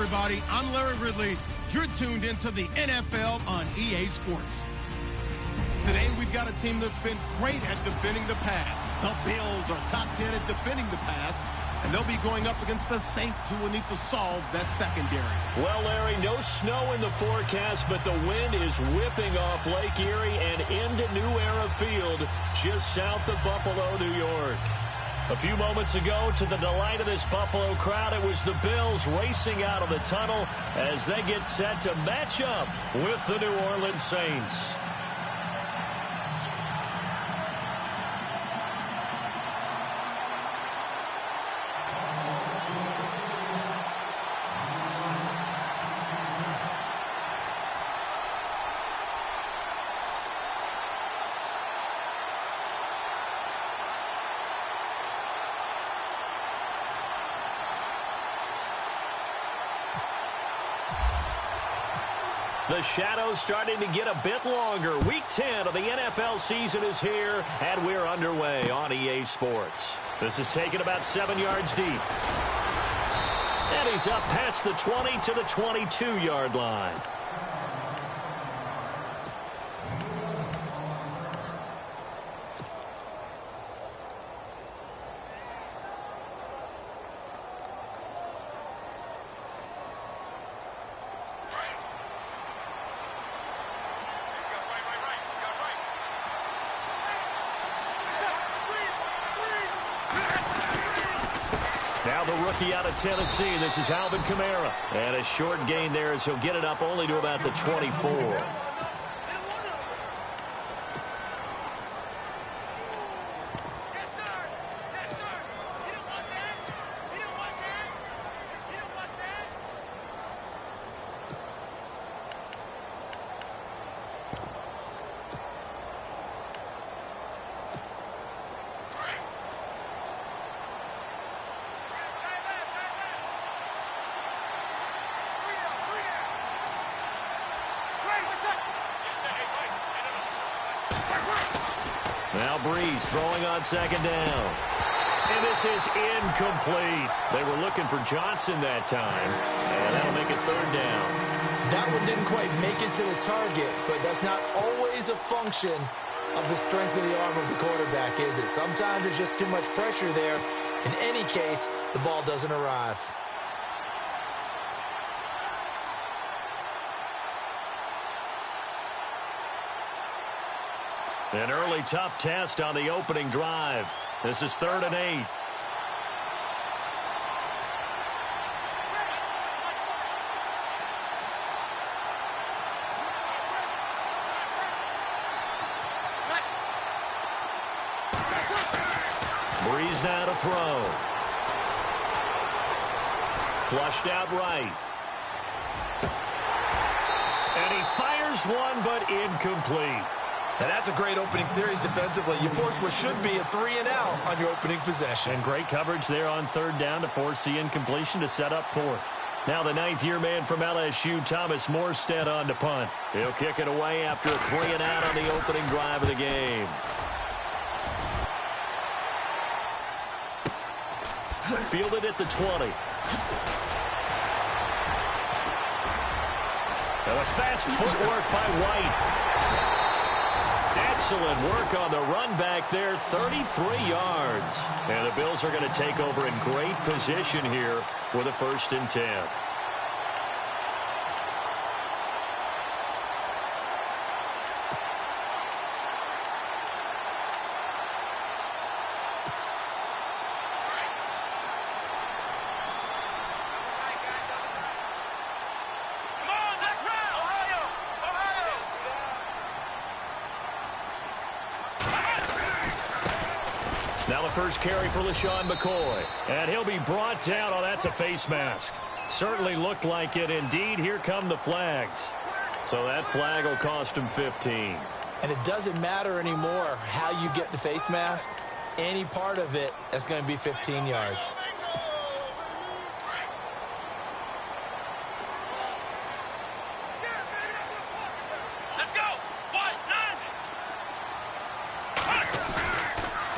everybody. I'm Larry Ridley. You're tuned into the NFL on EA Sports. Today, we've got a team that's been great at defending the pass. The Bills are top 10 at defending the pass, and they'll be going up against the Saints, who will need to solve that secondary. Well, Larry, no snow in the forecast, but the wind is whipping off Lake Erie and into New Era Field, just south of Buffalo, New York. A few moments ago, to the delight of this Buffalo crowd, it was the Bills racing out of the tunnel as they get set to match up with the New Orleans Saints. The shadow's starting to get a bit longer. Week 10 of the NFL season is here, and we're underway on EA Sports. This is taken about 7 yards deep. And he's up past the 20 to the 22-yard line. Now the rookie out of Tennessee, this is Alvin Kamara. And a short gain there as he'll get it up only to about the 24. Now Breeze throwing on second down. And this is incomplete. They were looking for Johnson that time. And that'll make it third down. That one didn't quite make it to the target, but that's not always a function of the strength of the arm of the quarterback, is it? Sometimes there's just too much pressure there. In any case, the ball doesn't arrive. An early tough test on the opening drive. This is 3rd and 8. Breeze now to throw. Flushed out right. And he fires one, but incomplete. Now that's a great opening series defensively. You force what should be a 3-and-out on your opening possession. And great coverage there on 3rd down to force the incompletion to set up 4th. Now the 9th-year man from LSU, Thomas Morstead, on to punt. He'll kick it away after a 3-and-out on the opening drive of the game. Fielded at the 20. And a fast footwork by White. Excellent work on the run back there, 33 yards. And the Bills are going to take over in great position here with a 1st and 10. Now the first carry for LaShawn McCoy. And he'll be brought down. Oh, that's a face mask. Certainly looked like it. Indeed, here come the flags. So that flag will cost him 15. And it doesn't matter anymore how you get the face mask. Any part of it is going to be 15 yards.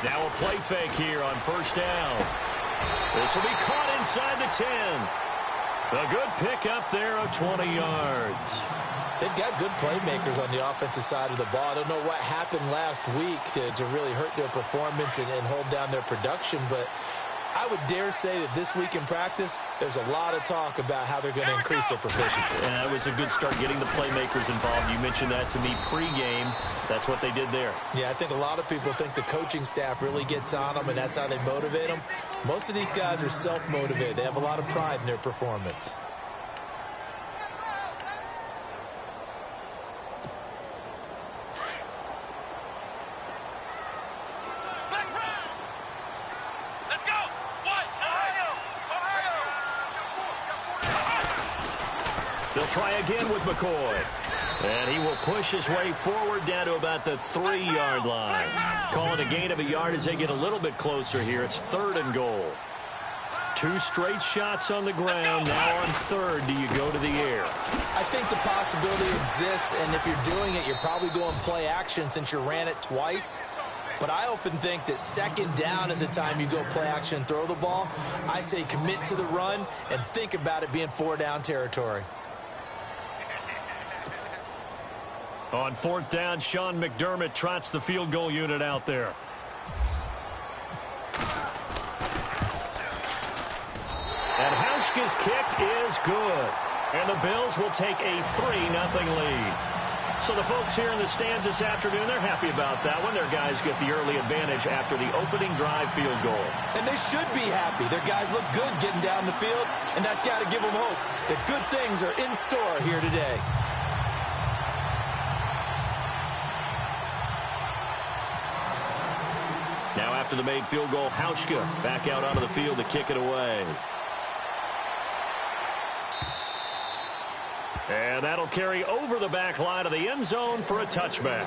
Now a play fake here on 1st down. This will be caught inside the 10. A good pickup there of 20 yards. They've got good playmakers on the offensive side of the ball. I don't know what happened last week to really hurt their performance and hold down their production, but I would dare say that this week in practice, there's a lot of talk about how they're going to increase their proficiency. And that was a good start getting the playmakers involved. You mentioned that to me pregame. That's what they did there. Yeah, I think a lot of people think the coaching staff really gets on them, and that's how they motivate them. Most of these guys are self-motivated. They have a lot of pride in their performance. They'll try again with McCoy. And he will push his way forward down to about the 3-yard line. Calling a gain of a yard as they get a little bit closer here. It's 3rd and goal. 2 straight shots on the ground. Now on 3rd, do you go to the air? I think the possibility exists, and if you're doing it, you're probably going play action since you ran it twice. But I often think that 2nd down is the time you go play action and throw the ball. I say commit to the run and think about it being 4-down territory. On 4th down, Sean McDermott trots the field goal unit out there. And Hauschka's kick is good. And the Bills will take a 3-0 lead. So the folks here in the stands this afternoon, they're happy about that one. Their guys get the early advantage after the opening drive field goal. And they should be happy. Their guys look good getting down the field, and that's got to give them hope that good things are in store here today. Now after the made field goal, Hauschka back out onto the field to kick it away. And that'll carry over the back line of the end zone for a touchback.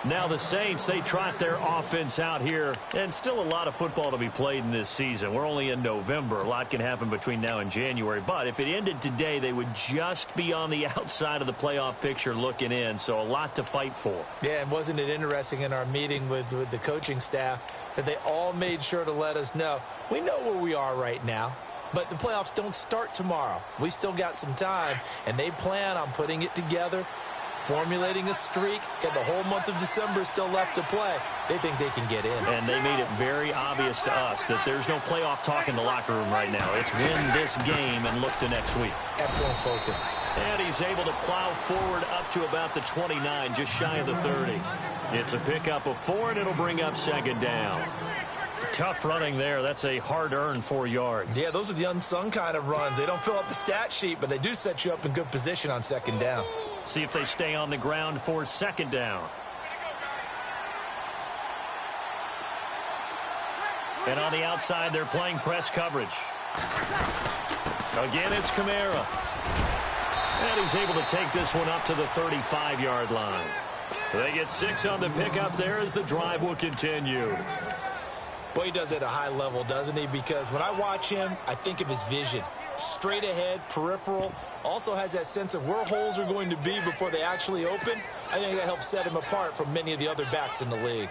Now the Saints, they trot their offense out here, and still a lot of football to be played in this season. We're only in November. A lot can happen between now and January. But if it ended today, they would just be on the outside of the playoff picture looking in, so a lot to fight for. Yeah, and wasn't it interesting in our meeting with the coaching staff that they all made sure to let us know, we know where we are right now, but the playoffs don't start tomorrow. We still got some time, and they plan on putting it together, formulating a streak, got the whole month of December still left to play. They think they can get in. And they made it very obvious to us that there's no playoff talk in the locker room right now. It's win this game and look to next week. Excellent focus. And he's able to plow forward up to about the 29, just shy of the 30. It's a pickup of 4, and it'll bring up 2nd down. Tough running there. That's a hard-earned 4 yards. Yeah, those are the unsung kind of runs. They don't fill up the stat sheet, but they do set you up in good position on 2nd down. See if they stay on the ground for 2nd down. And on the outside, they're playing press coverage. Again, it's Kamara. And he's able to take this one up to the 35-yard line. They get 6 on the pickup there as the drive will continue. Well, he does it at a high level, doesn't he? Because when I watch him, I think of his vision. Straight ahead, peripheral. Also has that sense of where holes are going to be before they actually open. I think that helps set him apart from many of the other backs in the league.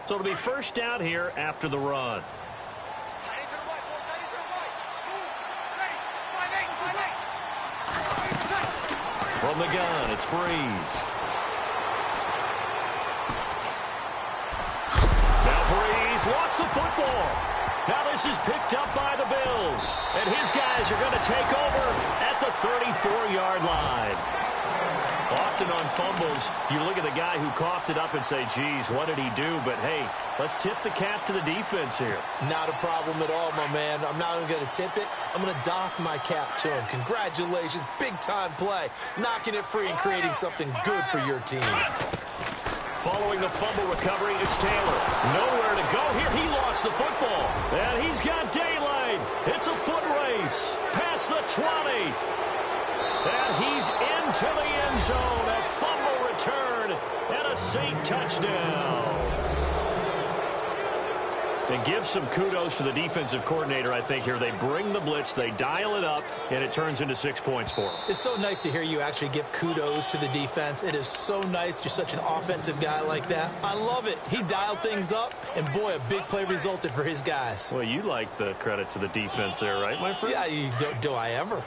So it'll be 1st down here after the run. From the gun, it's Breeze. Now Breeze lost the football. Now this is picked up by the Bills. And his guys are going to take over at the 34-yard line. Often on fumbles, you look at the guy who coughed it up and say, geez, what did he do? But, hey, let's tip the cap to the defense here. Not a problem at all, my man. I'm not even going to tip it. I'm going to doff my cap to him. Congratulations. Big-time play. Knocking it free and creating something good for your team. Following the fumble recovery, it's Taylor. Nowhere to go here. He lost the football. And he's got daylight. It's a foot race. Past the 20. And he's into the end zone. A fumble return and a Saint touchdown. And give some kudos to the defensive coordinator, I think, here. They bring the blitz, they dial it up, and it turns into 6 points for them. It's so nice to hear you actually give kudos to the defense. It is so nice. You're such an offensive guy like that. I love it. He dialed things up, and boy, a big play resulted for his guys. Well, you like the credit to the defense there, right, my friend? Yeah, do I ever?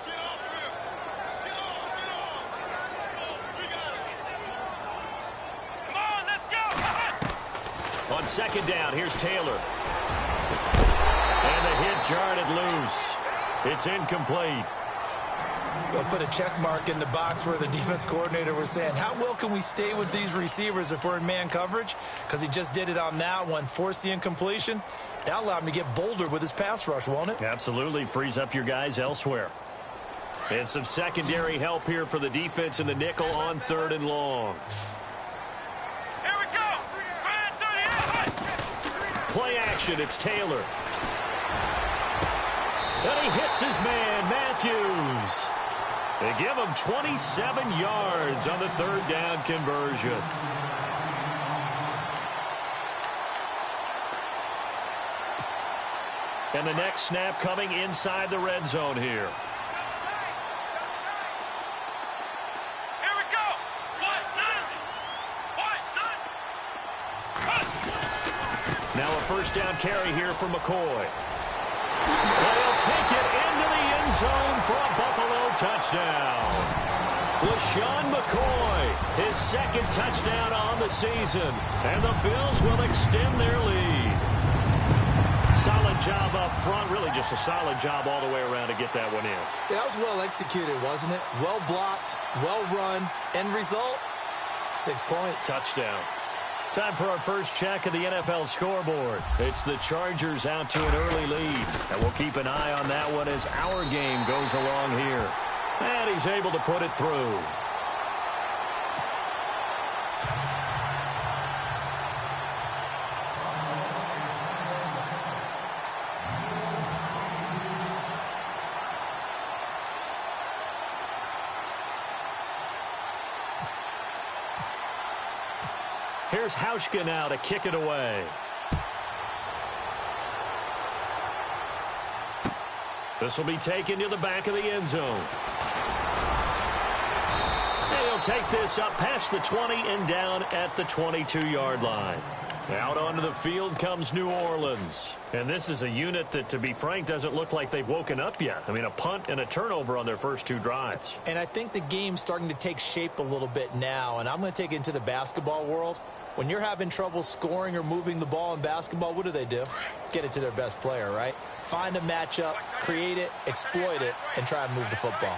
On second down, here's Taylor. And the hit jarred it loose. It's incomplete. We'll put a check mark in the box where the defense coordinator was saying, how well can we stay with these receivers if we're in man coverage? Because he just did it on that one, forced the incompletion. That allowed him to get bolder with his pass rush, won't it? Absolutely. Frees up your guys elsewhere. And some secondary help here for the defense in the nickel on 3rd and long. Play action, it's Taylor. And he hits his man, Matthews. They give him 27 yards on the 3rd down conversion. And the next snap coming inside the red zone here. Now a first down carry here for McCoy. And he'll take it into the end zone for a Buffalo touchdown. LaShawn McCoy, his 2nd touchdown on the season. And the Bills will extend their lead. Solid job up front. Really just a solid job all the way around to get that one in. Yeah, that was well executed, wasn't it? Well blocked, well run. End result, 6 points. Touchdown. Time for our first check of the NFL scoreboard. It's the Chargers out to an early lead. And we'll keep an eye on that one as our game goes along here. And he's able to put it through. Here's Hauschka now to kick it away. This will be taken to the back of the end zone. And he'll take this up past the 20 and down at the 22-yard line. Out onto the field comes New Orleans. And this is a unit that, to be frank, doesn't look like they've woken up yet. I mean, a punt and a turnover on their first 2 drives. And I think the game's starting to take shape a little bit now. And I'm going to take it into the basketball world. When you're having trouble scoring or moving the ball in basketball, what do? Get it to their best player, right? Find a matchup, create it, exploit it, and try and move the football.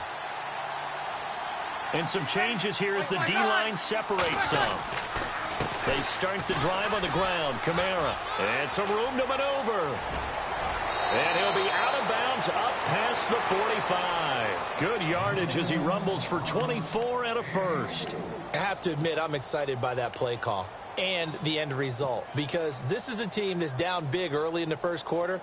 And some changes here as the D-line separates some. They start the drive on the ground. Kamara. And some room to maneuver. And he'll be out of bounds up past the 45. Good yardage as he rumbles for 24 and a first. I have to admit, I'm excited by that play call and the end result, because this is a team that's down big early in the first quarter,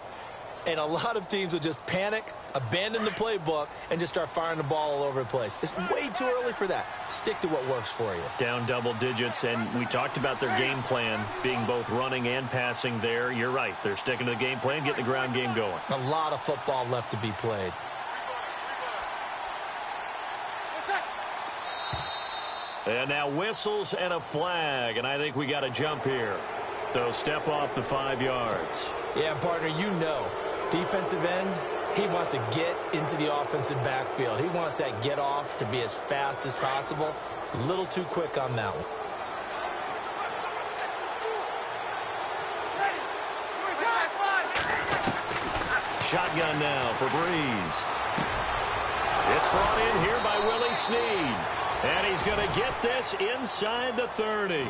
and a lot of teams will just panic, abandon the playbook, and just start firing the ball all over the place. It's way too early for that. Stick to what works for you. Down double digits, and we talked about their game plan being both running and passing there. You're right. They're sticking to the game plan, getting the ground game going. A lot of football left to be played. And now whistles and a flag, and I think we got to jump here. So step off the 5 yards. Yeah, partner, you know, defensive end, he wants to get into the offensive backfield. He wants that get off to be as fast as possible. A little too quick on that one. Shotgun now for Breeze. It's brought in here by Willie Snead. And he's going to get this inside the 30.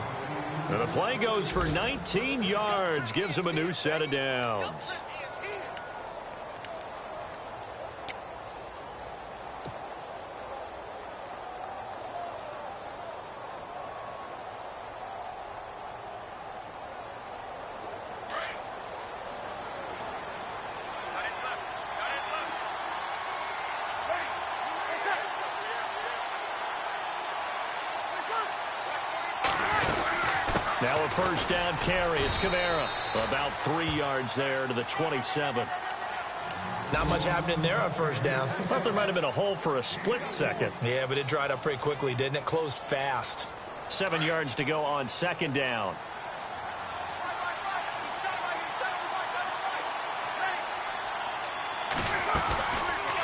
And the play goes for 19 yards. Gives him a new set of downs. Now a first down carry. It's Kamara. About 3 yards there to the 27. Not much happening there on first down. I thought there might have been a hole for a split second. Yeah, but it dried up pretty quickly, didn't it? Closed fast. 7 yards to go on second down.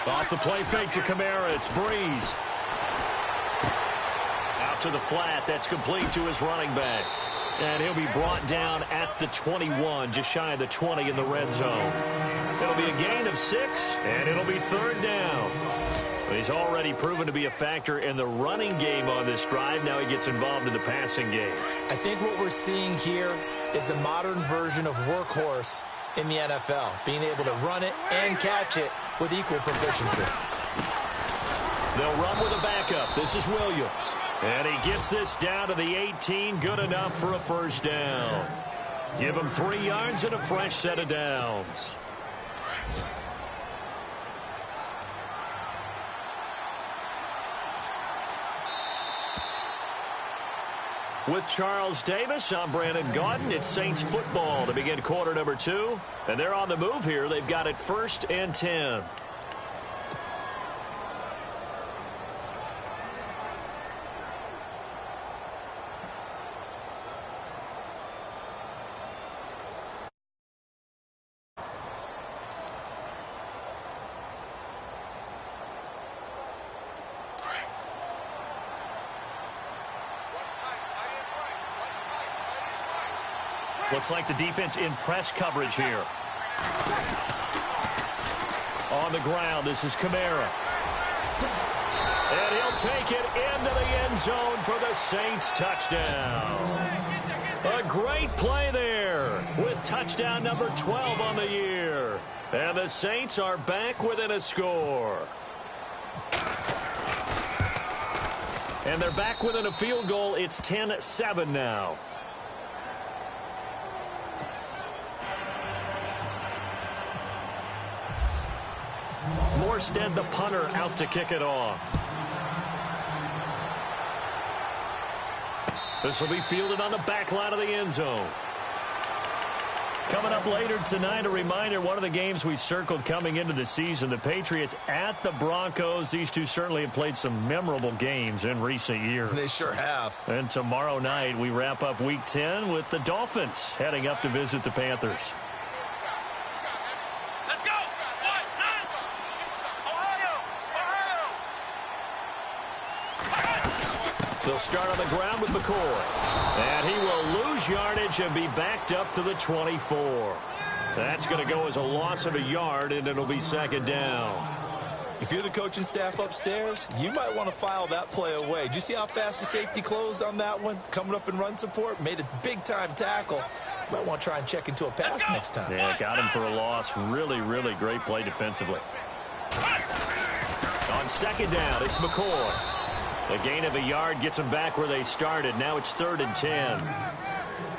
Off the play fake to Kamara. It's Breeze. Out to the flat. That's complete to his running back. And he'll be brought down at the 21, just shy of the 20 in the red zone. It'll be a gain of 6, and it'll be third down. He's already proven to be a factor in the running game on this drive. Now he gets involved in the passing game. I think what we're seeing here is the modern version of workhorse in the NFL, being able to run it and catch it with equal proficiency. They'll run with a backup. This is Williams. And he gets this down to the 18, good enough for a first down. Give him 3 yards and a fresh set of downs. With Charles Davis, I'm Brandon Gaudin. It's Saints football to begin quarter number 2. And they're on the move here. They've got it 1st and 10. Looks like the defense in press coverage here. On the ground, this is Kamara. And he'll take it into the end zone for the Saints touchdown. A great play there with touchdown number 12 on the year. And the Saints are back within a score. And they're back within a field goal. It's 10-7 now. Morstead, the punter, out to kick it off. This will be fielded on the back line of the end zone. Coming up later tonight, a reminder, one of the games we circled coming into the season, the Patriots at the Broncos. These two certainly have played some memorable games in recent years. They sure have. And tomorrow night, we wrap up Week 10 with the Dolphins heading up to visit the Panthers. They'll start on the ground with McCoy. And he will lose yardage and be backed up to the 24. That's going to go as a loss of a yard, and it'll be second down. If you're the coaching staff upstairs, you might want to file that play away. Did you see how fast the safety closed on that one? Coming up in run support, made a big-time tackle. You might want to try and check into a pass next time. Yeah, got him for a loss. Really, really great play defensively. On second down, it's McCoy. A gain of a yard gets them back where they started. Now it's 3rd and 10.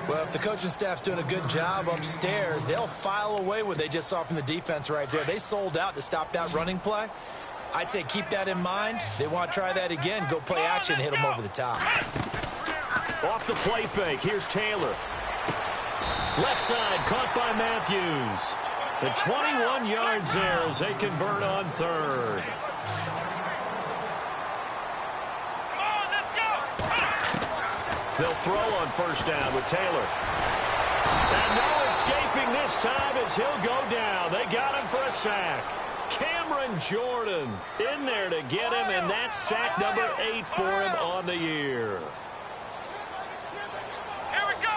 Well, if the coaching staff's doing a good job upstairs, they'll file away what they just saw from the defense right there. They sold out to stop that running play. I'd say keep that in mind. They want to try that again, go play action, hit them over the top. Off the play fake, here's Taylor. Left side, caught by Matthews. The 21 yards there as they convert on 3rd. They'll throw on first down with Taylor. And no escaping this time as he'll go down. They got him for a sack. Cameron Jordan in there to get him, and that's sack number 8 for him on the year. Here we go.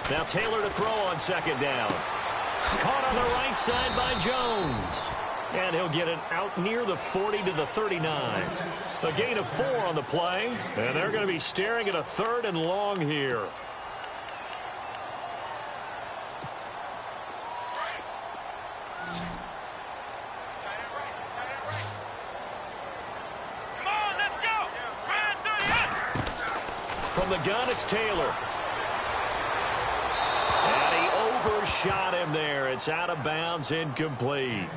Now Taylor to throw on second down. Caught on the right side by Jones. And he'll get it out near the 40 to the 39. A gain of 4 on the play. And they're going to be staring at a 3rd and long here. Come on, let's go. From the gun, it's Taylor. And he overshot him there. It's out of bounds, incomplete.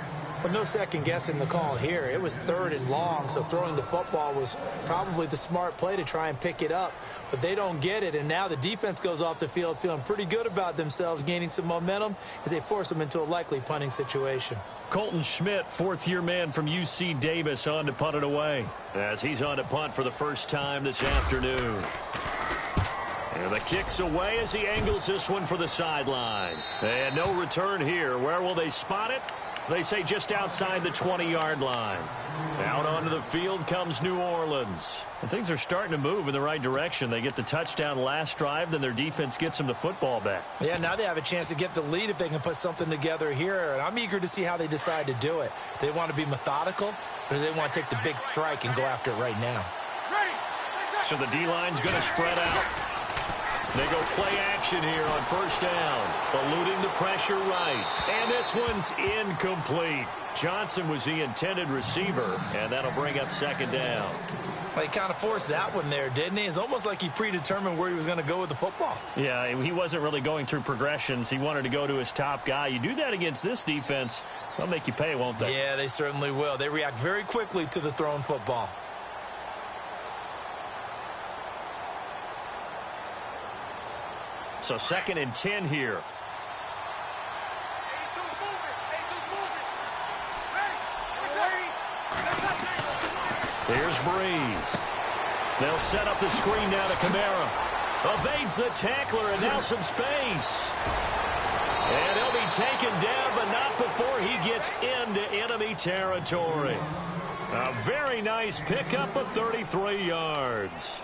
But no second guessing the call here. It was 3rd and long, so throwing the football was probably the smart play to try and pick it up. But they don't get it, and now the defense goes off the field feeling pretty good about themselves, gaining some momentum as they force them into a likely punting situation. Colton Schmidt, 4th-year man from UC Davis, on to punt it away, as he's on to punt for the first time this afternoon. And the kick's away as he angles this one for the sideline. And no return here. Where will they spot it? They say just outside the 20-yard line. Out onto the field comes New Orleans. And things are starting to move in the right direction. They get the touchdown last drive, then their defense gets them the football back. Yeah, now they have a chance to get the lead if they can put something together here. And I'm eager to see how they decide to do it. Do they want to be methodical, or do they want to take the big strike and go after it right now? So the D-line's going to spread out. They go play action here on first down, eluding the pressure right. And this one's incomplete. Johnson was the intended receiver, and that'll bring up 2nd down. Well, he kind of forced that one there, didn't he? It's almost like he predetermined where he was going to go with the football. Yeah, he wasn't really going through progressions. He wanted to go to his top guy. You do that against this defense, they'll make you pay, won't they? Yeah, they certainly will. They react very quickly to the thrown football. So 2nd and 10 here. Here's Breeze. They'll set up the screen now to Kamara. Evades the tackler, and now some space. And he'll be taken down, but not before he gets into enemy territory. A very nice pickup of 33 yards.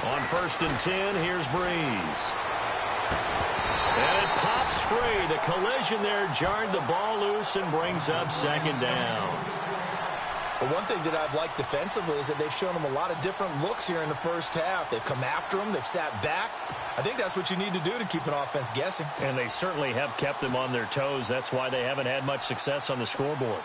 On 1st and 10, here's Breeze. And it pops free. The collision there jarred the ball loose and brings up 2nd down. Well, one thing that I've liked defensively is that they've shown them a lot of different looks here in the first half. They've come after them. They've sat back. I think that's what you need to do to keep an offense guessing. And they certainly have kept them on their toes. That's why they haven't had much success on the scoreboard.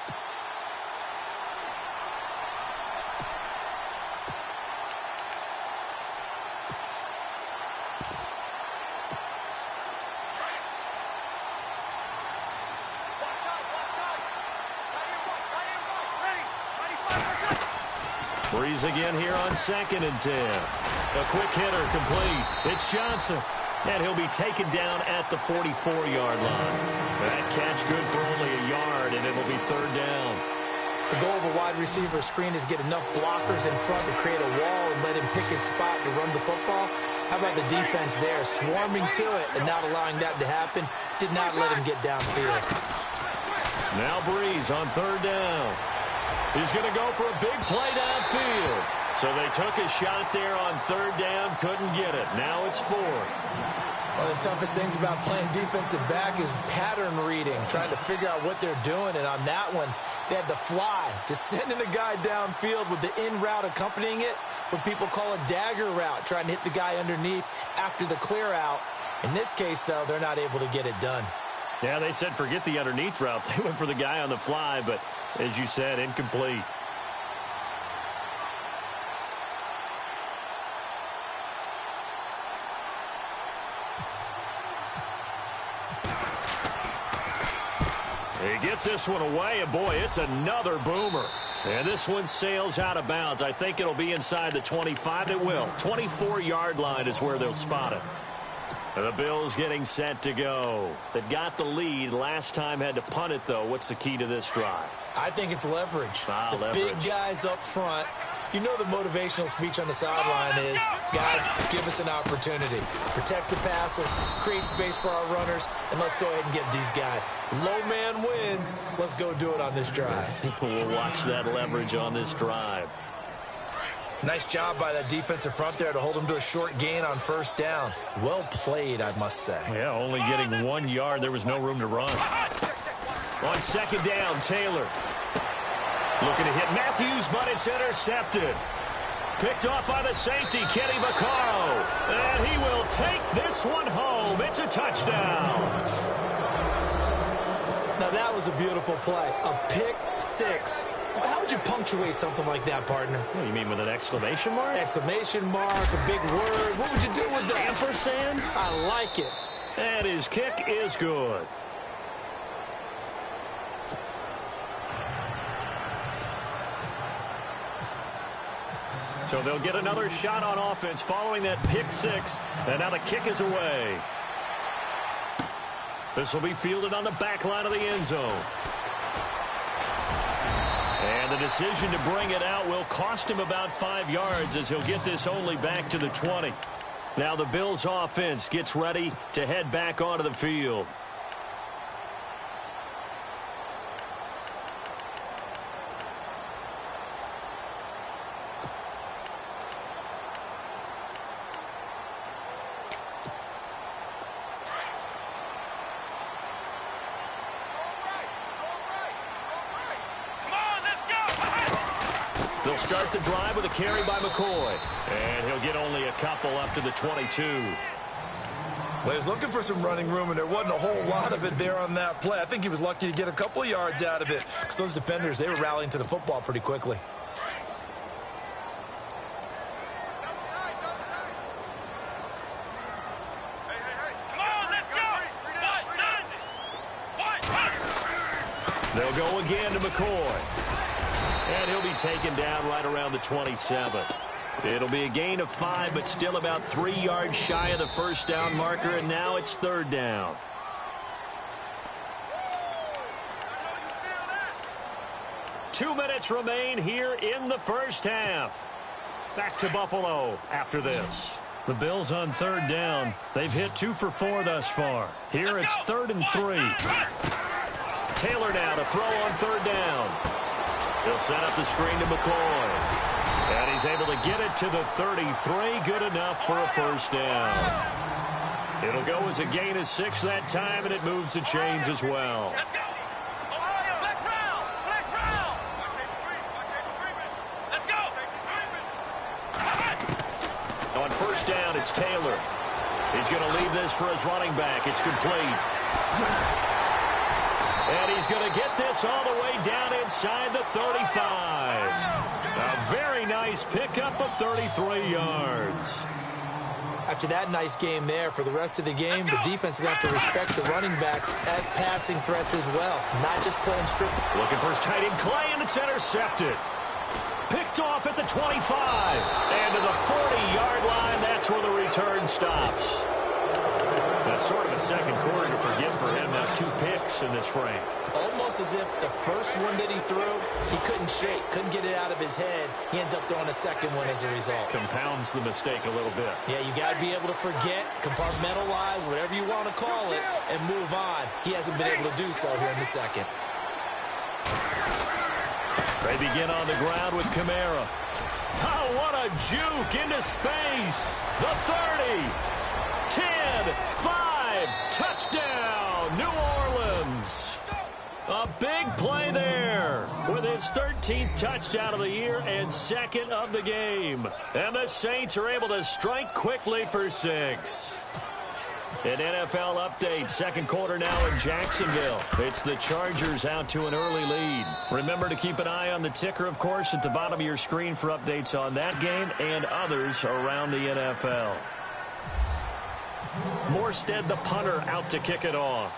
Breeze again here on 2nd and 10. A quick hitter complete. It's Johnson. And he'll be taken down at the 44-yard line. That catch good for only a yard, and it'll be 3rd down. The goal of a wide receiver screen is get enough blockers in front to create a wall and let him pick his spot to run the football. How about the defense there, swarming to it and not allowing that to happen? Did not let him get downfield. Now Breeze on 3rd down. He's going to go for a big play downfield. So they took a shot there on 3rd down, couldn't get it. Now it's 4th. One of the toughest things about playing defensive back is pattern reading, trying to figure out what they're doing. And on that one, they had the fly, just sending a guy downfield with the in route accompanying it, what people call a dagger route, trying to hit the guy underneath after the clear out. In this case, though, they're not able to get it done. Yeah, they said forget the underneath route. They went for the guy on the fly, but as you said, incomplete. He gets this one away, and boy, it's another boomer. And this one sails out of bounds. I think it'll be inside the 25. It will. 24-yard line is where they'll spot it. The Bills getting set to go. They've got the lead. Last time had to punt it, though. What's the key to this drive? I think it's leverage. Leverage. Big guys up front. You know the motivational speech on the sideline is, guys, give us an opportunity. Protect the passer, create space for our runners, and let's go ahead and get these guys. Low man wins. Let's go do it on this drive. We'll watch that leverage on this drive. Nice job by that defensive front there to hold them to a short gain on first down. Well played, I must say. Yeah, only getting 1 yard. There was no room to run. On second down, Taylor. Looking to hit Matthews, but it's intercepted. Picked off by the safety, Kenny Vaccaro. And he will take this one home. It's a touchdown. Now that was a beautiful play. A pick six. How would you punctuate something like that, partner? What do you mean, with an exclamation mark? Exclamation mark, a big word. What would you do with that? Ampersand? I like it. And his kick is good. So they'll get another shot on offense following that pick six. And now the kick is away. This will be fielded on the back line of the end zone. And the decision to bring it out will cost him about 5 yards as he'll get this only back to the 20. Now the Bills offense gets ready to head back onto the field. They'll start the drive with a carry by McCoy. And he'll get only a couple up to the 22. Well, he was looking for some running room, and there wasn't a whole lot of it there on that play. I think he was lucky to get a couple of yards out of it because those defenders, they were rallying to the football pretty quickly. They'll go again to McCoy. And he'll be taken down right around the 27. It'll be a gain of 5, but still about 3 yards shy of the first down marker, and now it's third down. Two minutes remain here in the first half. Back to Buffalo after this. The Bills on third down. They've hit 2 for 4 thus far. Here it's 3rd and 3. Taylor now to throw on third down. He'll set up the screen to McCoy. And he's able to get it to the 33. Good enough for a first down. It'll go as a gain of 6 that time, and it moves the chains as well. On first down, it's Taylor. He's going to leave this for his running back. It's complete. And he's going to get this all the way down inside the 35. A very nice pickup of 33 yards. After that nice game there, for the rest of the game, the defense is going to have to respect the running backs as passing threats as well, not just play them strictly. Looking for his tight end, Clay, and it's intercepted. Picked off at the 25. And to the 40-yard line, that's where the return stops. That's sort of a second quarter to forget for him. Now 2 picks in this frame. Almost as if the first one that he threw, he couldn't shake, couldn't get it out of his head. He ends up throwing a second one as a result. Compounds the mistake a little bit. Yeah, you got to be able to forget, compartmentalize, whatever you want to call it, and move on. He hasn't been able to do so here in the second. They begin on the ground with Kamara. Oh, what a juke into space. The 30. 10, 5, touchdown, New Orleans. A big play there with his 13th touchdown of the year and 2nd of the game. And the Saints are able to strike quickly for 6. An NFL update, second quarter now in Jacksonville. It's the Chargers out to an early lead. Remember to keep an eye on the ticker, of course, at the bottom of your screen for updates on that game and others around the NFL. Morstead, the punter, out to kick it off.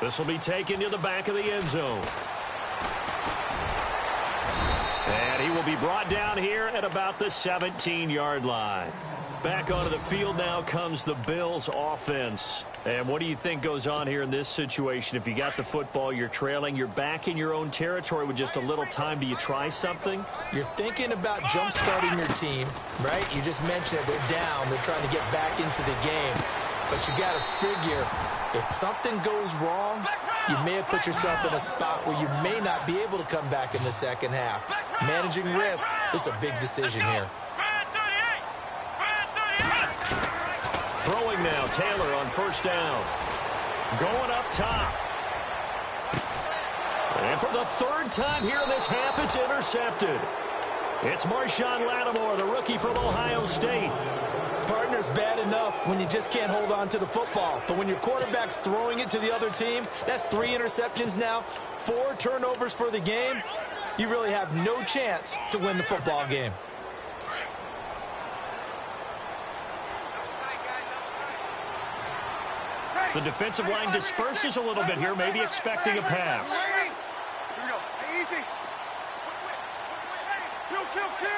This will be taken to the back of the end zone. And he will be brought down here at about the 17-yard line. Back onto the field now comes the Bills offense. And what do you think goes on here in this situation? If you got the football, you're trailing, you're back in your own territory with just a little time. Do you try something? You're thinking about jump-starting your team, right? You just mentioned it. They're down. They're trying to get back into the game. But you got to figure, if something goes wrong, you may have put yourself in a spot where you may not be able to come back in the second half. Managing risk is a big decision here. Throwing now, Taylor on first down. Going up top. And for the 3rd time here in this half, it's intercepted. It's Marshawn Lattimore, the rookie from Ohio State. Partner, it's bad enough when you just can't hold on to the football. But when your quarterback's throwing it to the other team, that's 3 interceptions now, 4 turnovers for the game. You really have no chance to win the football game. The defensive line disperses a little bit here, maybe expecting a pass. Here we go. Hey, easy. Kill.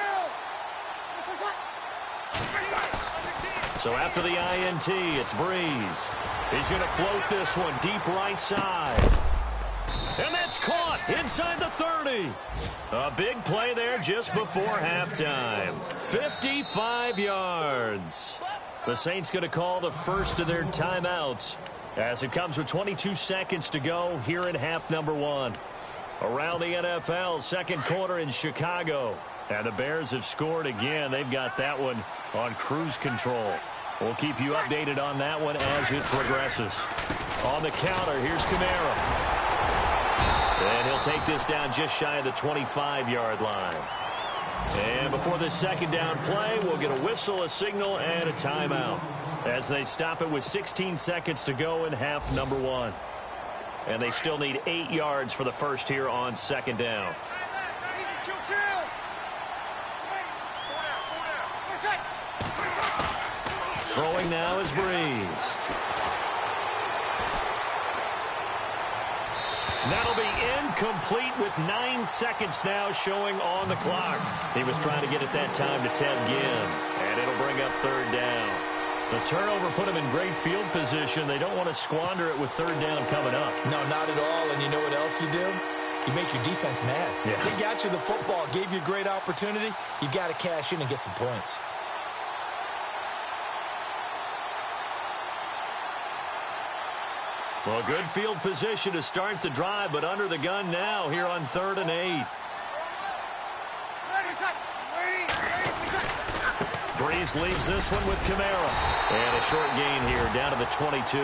So after the INT, it's Breeze. He's going to float this one deep right side. And that's caught inside the 30. A big play there just before halftime. 55 yards. The Saints going to call the first of their timeouts as it comes with 22 seconds to go here in half number 1. Around the NFL, second quarter in Chicago. And the Bears have scored again. They've got that one on cruise control. We'll keep you updated on that one as it progresses. On the counter, here's Kamara. And he'll take this down just shy of the 25-yard line. And before this second down play, we'll get a whistle, a signal, and a timeout as they stop it with 16 seconds to go in half number 1. And they still need 8 yards for the first here on second down. Throwing now is Breeze. That'll be incomplete with 9 seconds now showing on the clock. He was trying to get it that time to 10 again, and it'll bring up third down. The turnover put him in great field position. They don't want to squander it with third down coming up. No, not at all. And you know what else you do? You make your defense mad. Yeah. They got you the football, gave you a great opportunity. You got to cash in and get some points. Well, good field position to start the drive, but under the gun now here on 3rd and 8. Breeze leaves this one with Kamara. And a short gain here down to the 22.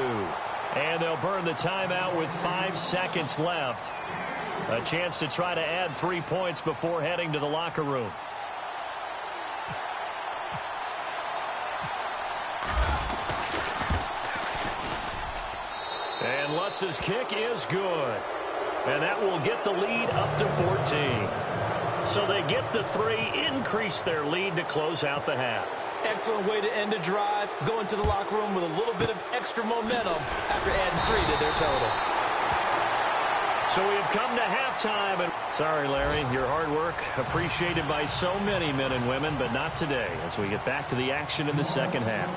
And they'll burn the timeout with 5 seconds left. A chance to try to add 3 points before heading to the locker room. And Lutz's kick is good. And that will get the lead up to 14. So they get the 3, increase their lead to close out the half. Excellent way to end a drive. Go into the locker room with a little bit of extra momentum after adding 3 to their total. So we have come to halftime. And sorry, Larry, your hard work appreciated by so many men and women, but not today as we get back to the action in the second half.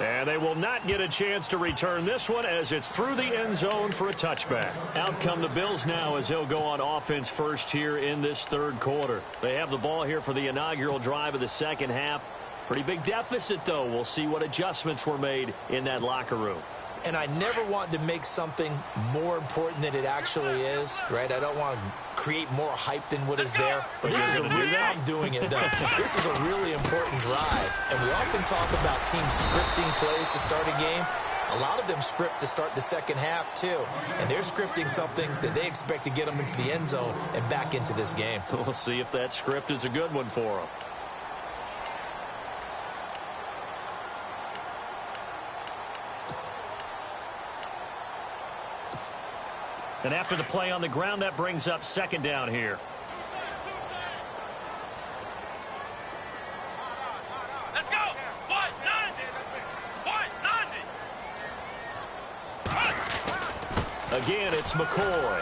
And they will not get a chance to return this one as it's through the end zone for a touchback. Out come the Bills now as they'll go on offense first here in this third quarter. They have the ball here for the inaugural drive of the second half. Pretty big deficit, though. We'll see what adjustments were made in that locker room. And I never want to make something more important than it actually is, right? I don't want to create more hype than what is there. But this is a really, I'm doing it, though. This is a really important drive. And we often talk about teams scripting plays to start a game. A lot of them script to start the second half, too. And they're scripting something that they expect to get them into the end zone and back into this game. We'll see if that script is a good one for them. And after the play on the ground, that brings up second down here. Let's go. What? 90. Again, it's McCoy.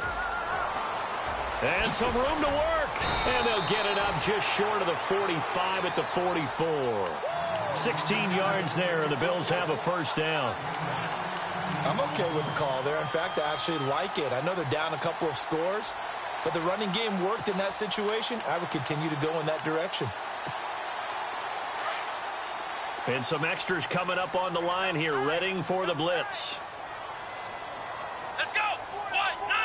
And some room to work. And they'll get it up just short of the 45 at the 44. 16 yards there, and the Bills have a first down. I'm okay with the call there. In fact, I actually like it. I know they're down a couple of scores, but the running game worked in that situation. I would continue to go in that direction. And some extras coming up on the line here, readying for the blitz. Let's go. What? 90.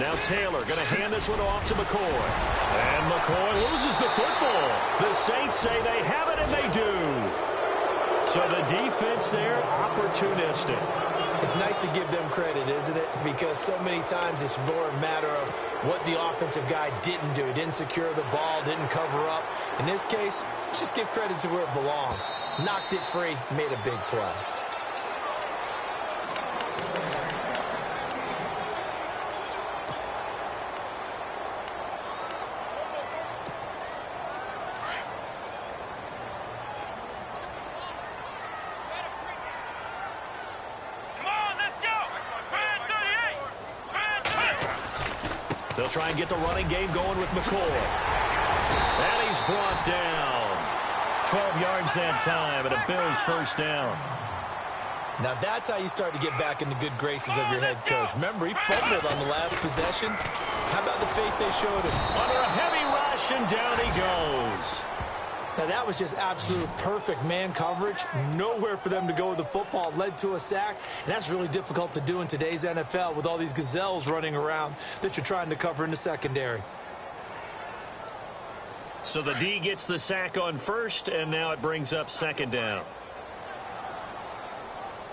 Now Taylor going to hand this one off to McCoy. And McCoy loses the football. The Saints say they have it, and they do. So the defense there, opportunistic. It's nice to give them credit, isn't it? Because so many times it's more a matter of what the offensive guy didn't do. He didn't secure the ball, didn't cover up. In this case, let's just give credit to where it belongs. Knocked it free, made a big play. They'll try and get the running game going with McCoy. And he's brought down. 12 yards that time, and a Bills first down. Now that's how you start to get back in the good graces of your head coach. Remember, he fumbled on the last possession. How about the faith they showed him? Under a heavy rush, and down he goes. Now that was just absolute perfect man coverage. Nowhere for them to go with the football. Led to a sack, and that's really difficult to do in today's NFL with all these gazelles running around that you're trying to cover in the secondary. So the D gets the sack on first, and now it brings up second down.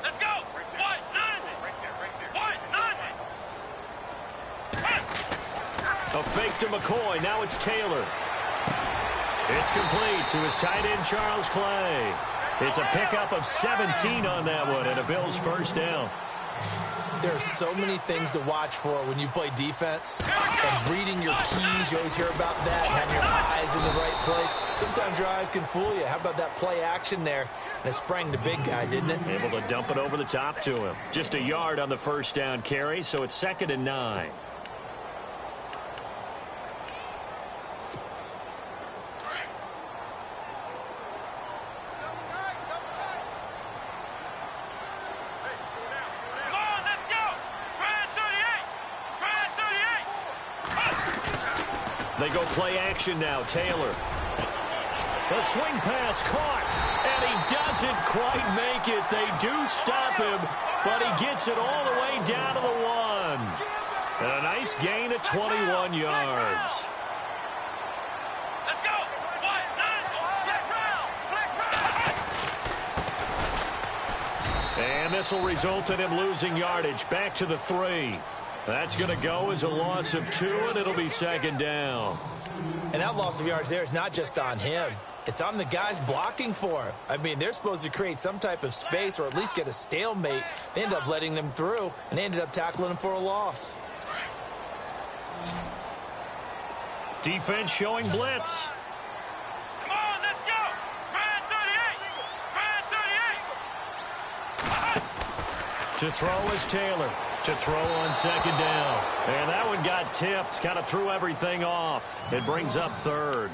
Let's go! What? None! What? None! A fake to McCoy. Now it's Taylor. It's complete to his tight end, Charles Clay. It's a pickup of 17 on that one, and a Bills first down. There are so many things to watch for when you play defense. And reading your keys, you always hear about that, and having your eyes in the right place. Sometimes your eyes can fool you. How about that play action there? And it sprang the big guy, didn't it? Able to dump it over the top to him. Just a yard on the first down carry, so it's 2nd and 9. They go play action now. Taylor. The swing pass caught, and he doesn't quite make it. They do stop him, but he gets it all the way down to the 1. And a nice gain of 21 yards. Let's go! What? None! And this will result in him losing yardage. Back to the 3. That's going to go as a loss of 2, and it'll be 2nd down. And that loss of yards there is not just on him. It's on the guys blocking for him. I mean, they're supposed to create some type of space or at least get a stalemate. They end up letting them through, and they ended up tackling him for a loss. Defense showing blitz. Come on, let's go! Brand 38! Brand 38! To throw is Taylor. To throw on 2nd down. And that one got tipped. Kind of threw everything off. It brings up 3rd.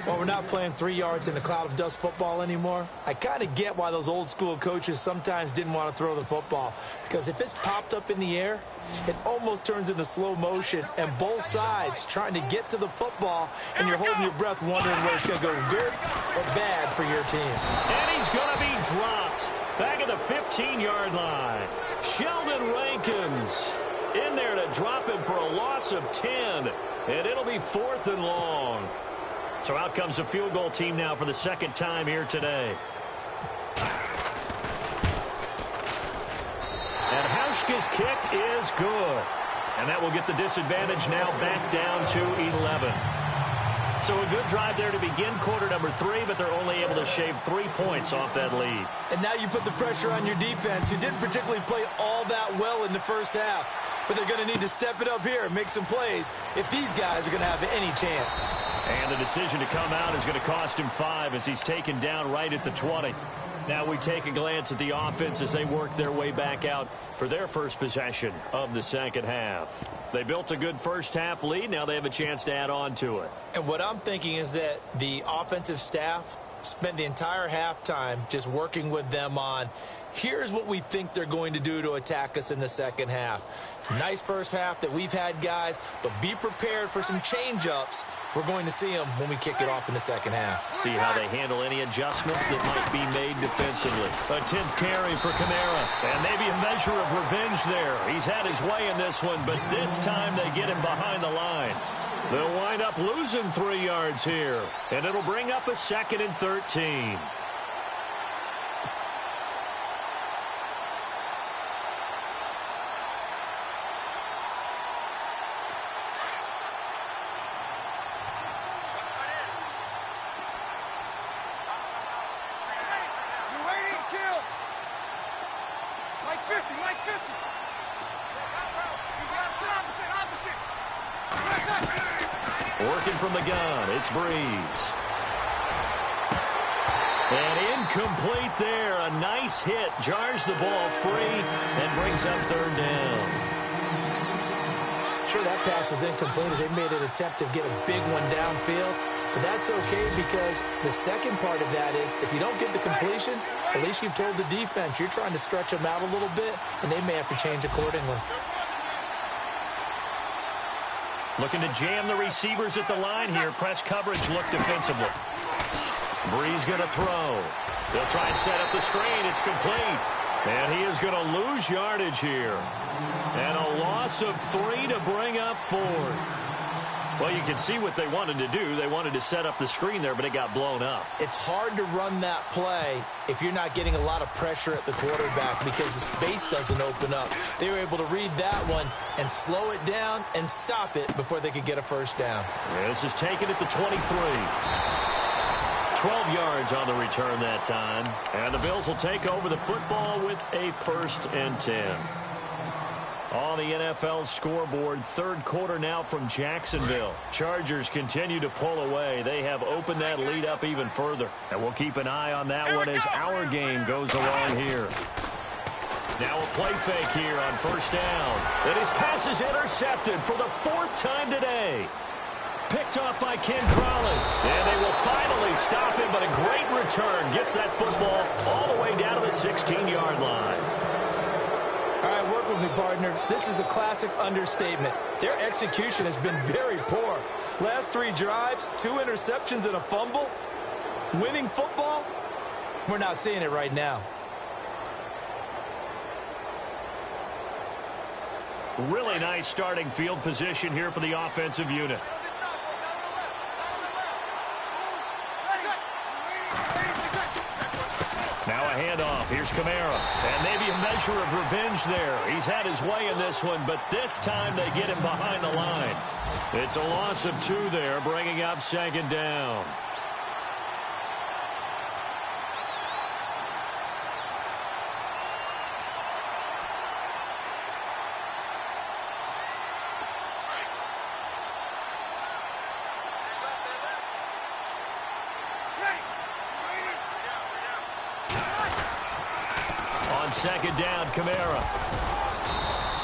Well, we're not playing 3 yards in a cloud of dust football anymore. I kind of get why those old school coaches sometimes didn't want to throw the football. Because if it's popped up in the air, it almost turns into slow motion. And both sides trying to get to the football, and you're holding your breath wondering whether it's going to go good or bad for your team. And he's going to be dropped. Back at the 15-yard line. Sheldon Rankins in there to drop him for a loss of 10. And it'll be 4th and long. So out comes the field goal team now for the 2nd time here today. And Hauschka's kick is good. And that will get the disadvantage now back down to 11. So a good drive there to begin quarter number 3, but they're only able to shave 3 points off that lead. And now you put the pressure on your defense, who didn't particularly play all that well in the first half. But they're going to need to step it up here and make some plays if these guys are going to have any chance. And the decision to come out is going to cost him 5 as he's taken down right at the 20. Now we take a glance at the offense as they work their way back out for their first possession of the 2nd half. They built a good first half lead. Now they have a chance to add on to it. And what I'm thinking is that the offensive staff spent the entire halftime just working with them on, here's what we think they're going to do to attack us in the 2nd half. Nice first half that we've had, guys, but be prepared for some change-ups. We're going to see them when we kick it off in the 2nd half. See how they handle any adjustments that might be made defensively. A 10th carry for Kamara. And maybe a measure of revenge there. He's had his way in this one, but this time they get him behind the line. They'll wind up losing 3 yards here. And it'll bring up a 2nd and 13. Working from the gun, it's Breeze. And incomplete there. A nice hit. Jars the ball free and brings up third down. Sure, that pass was incomplete as they made an attempt to get a big one downfield. But that's okay because the second part of that is if you don't get the completion, at least you've told the defense you're trying to stretch them out a little bit, and they may have to change accordingly. Looking to jam the receivers at the line here. Press coverage look defensively. Breeze going to throw. They'll try and set up the screen. It's complete. And he is going to lose yardage here. And a loss of 3 to bring up 4. Well, you can see what they wanted to do. They wanted to set up the screen there, but it got blown up. It's hard to run that play if you're not getting a lot of pressure at the quarterback because the space doesn't open up. They were able to read that one and slow it down and stop it before they could get a first down. This is taken at the 23. 12 yards on the return that time. And the Bills will take over the football with a 1st and 10. On the NFL scoreboard, third quarter now from Jacksonville. Chargers continue to pull away. They have opened that lead up even further. And we'll keep an eye on that one as our game goes along here. Now a play fake here on first down. And his pass is intercepted for the 4th time today. Picked off by Ken Crawley. And they will finally stop him, but a great return. Gets that football all the way down to the 16-yard line. All right, work with me, partner. This is a classic understatement. Their execution has been very poor. Last 3 drives, 2 interceptions and a fumble. Winning football? We're not seeing it right now. Really nice starting field position here for the offensive unit. Now a handoff. Here's Kamara. And maybe a measure of revenge there. He's had his way in this one, but this time they get him behind the line. It's a loss of 2 there, bringing up 2nd down. On 2nd down, Kamara.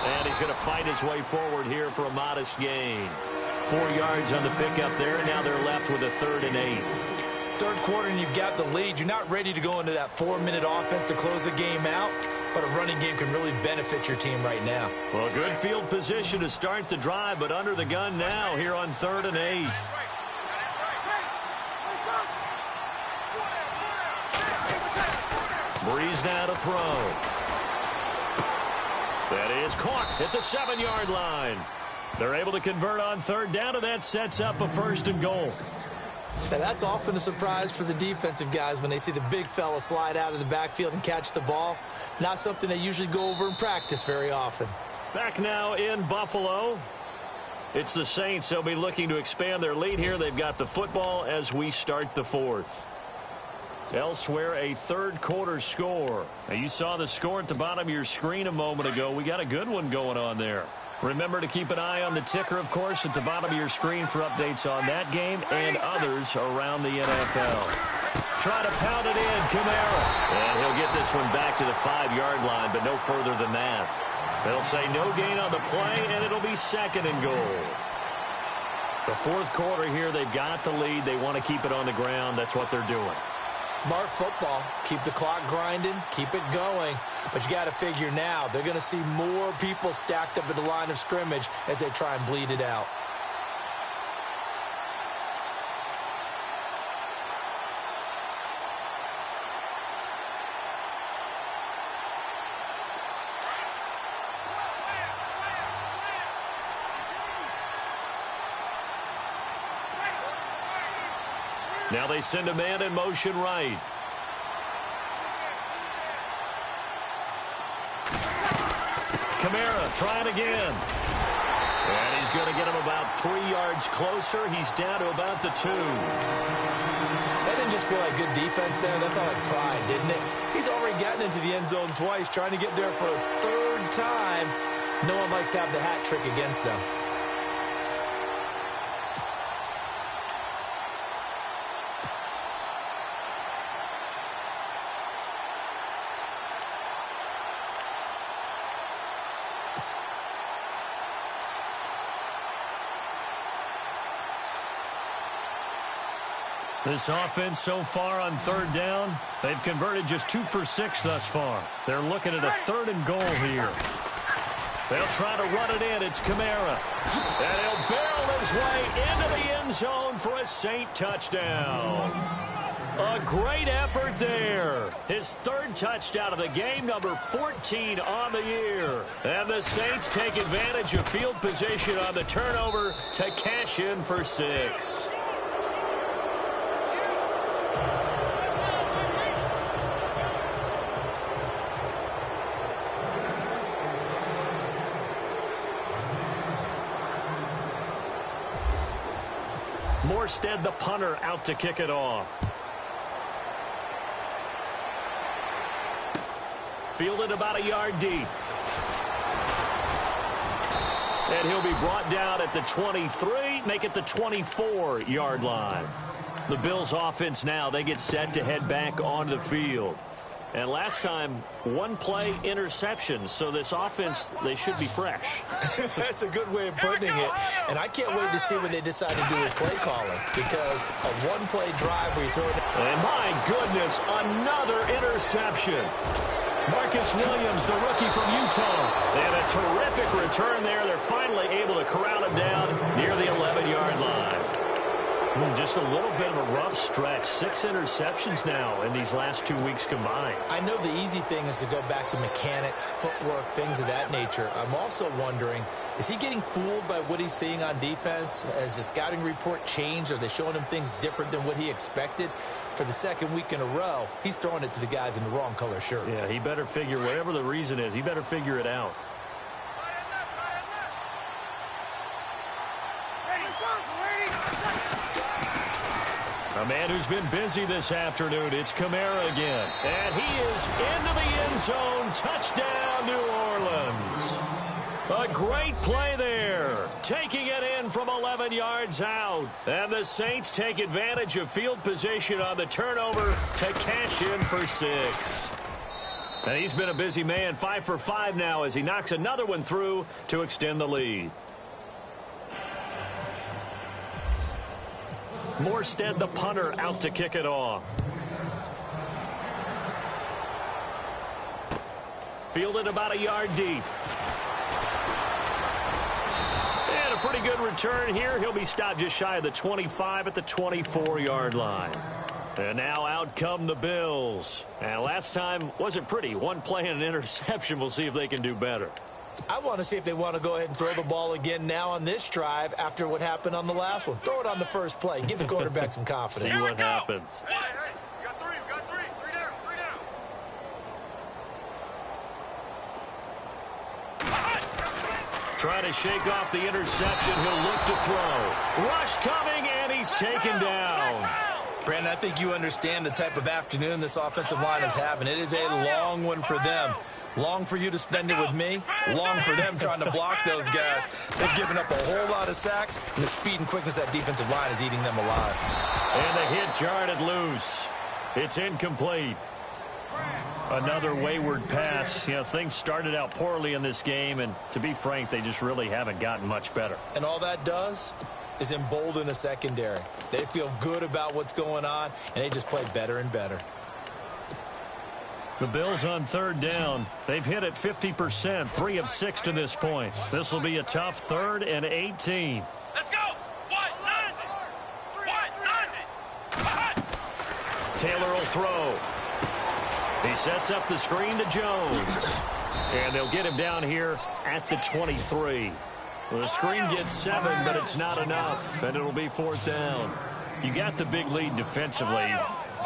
And he's going to fight his way forward here for a modest gain. 4 yards on the pickup there, and now they're left with a 3rd and 8. Third quarter and you've got the lead. You're not ready to go into that 4-minute offense to close the game out, but a running game can really benefit your team right now. Well, good field position to start the drive, but under the gun now here on 3rd and 8. Breeze now to throw. That is caught at the 7-yard line. They're able to convert on 3rd down, and that sets up a 1st and goal. Now, that's often a surprise for the defensive guys when they see the big fella slide out of the backfield and catch the ball. Not something they usually go over in practice very often. Back now in Buffalo. It's the Saints. They'll be looking to expand their lead here. They've got the football as we start the 4th. Elsewhere, a third quarter score. Now, you saw the score at the bottom of your screen a moment ago. We got a good one going on there. Remember to keep an eye on the ticker, of course, at the bottom of your screen for updates on that game and others around the NFL. Try to pound it in, Kamara. And he'll get this one back to the 5-yard line, but no further than that. They'll say no gain on the play, and it'll be 2nd and goal. The 4th quarter here, they've got the lead. They want to keep it on the ground. That's what they're doing. Smart football. Keep the clock grinding. Keep it going. But you got to figure now they're going to see more people stacked up at the line of scrimmage as they try and bleed it out. Now they send a man in motion right. Kamara trying again. And he's going to get him about 3 yards closer. He's down to about the 2. That didn't just feel like good defense there. That felt like pride, didn't it? He's already gotten into the end zone twice, trying to get there for a 3rd No one likes to have the hat trick against them. This offense so far on third down, they've converted just 2 for 6 thus far. They're looking at a 3rd and goal here. They'll try to run it in. It's Kamara. And he'll barrel his way into the end zone for a Saint touchdown. A great effort there. His 3rd touchdown of the game, number 14 on the year. And the Saints take advantage of field position on the turnover to cash in for 6. Morstead, the punter, out to kick it off. Fielded about a yard deep. And he'll be brought down at the 23, make it the 24-yard line. The Bills' offense now, they get set to head back onto the field. And last time, 1 play interception. So this offense, they should be fresh. That's a good way of putting it. And I can't wait to see what they decide to do with play calling. Because a 1-play drive where you throw it. And my goodness, another interception. Marcus Williams, the rookie from Utah. And a terrific return there. They're finally able to corral him down near the 11-yard line. Just a little bit of a rough stretch. 6 interceptions now in these last 2 weeks combined. I know the easy thing is to go back to mechanics, footwork, things of that nature. I'm also wondering, is he getting fooled by what he's seeing on defense? Has the scouting report changed? Are they showing him things different than what he expected? For the 2nd week in a row, he's throwing it to the guys in the wrong color shirts. Yeah, he better figure, whatever the reason is, he better figure it out. A man who's been busy this afternoon, it's Kamara again. And he is into the end zone. Touchdown, New Orleans. A great play there. Taking it in from 11 yards out. And the Saints take advantage of field position on the turnover to cash in for 6. And he's been a busy man, 5 for 5 now as he knocks another one through to extend the lead. Morstead, the punter, out to kick it off. Fielded about a yard deep. And a pretty good return here. He'll be stopped just shy of the 25 at the 24-yard line. And now out come the Bills. And last time wasn't pretty. 1 play and an interception. We'll see if they can do better. I want to see if they want to go ahead and throw the ball again now on this drive after what happened on the last one. Throw it on the first play. Give the quarterback some confidence. See what happens. Hey, you got 3, you got 3. 3 down, 3 down. Trying to shake off the interception. He'll look to throw. Rush coming, and he's taken down. Brandon, I think you understand the type of afternoon this offensive line is having. It is a long one for them. Long for you to spend it with me. Long for them trying to block those guys. They've given up a whole lot of sacks, and the speed and quickness of that defensive line is eating them alive. And the hit jarred it loose. It's incomplete. Another wayward pass. You know, things started out poorly in this game, and to be frank, they just really haven't gotten much better. And all that does is embolden the secondary. They feel good about what's going on, and they just play better and better. The Bills on third down. They've hit it 50%, 3 of 6 to this point. This will be a tough 3rd and 18. Let's go. What? 90. Taylor will throw. He sets up the screen to Jones. And they'll get him down here at the 23. Well, the screen gets 7, but it's not enough, and it'll be 4th down. You got the big lead defensively.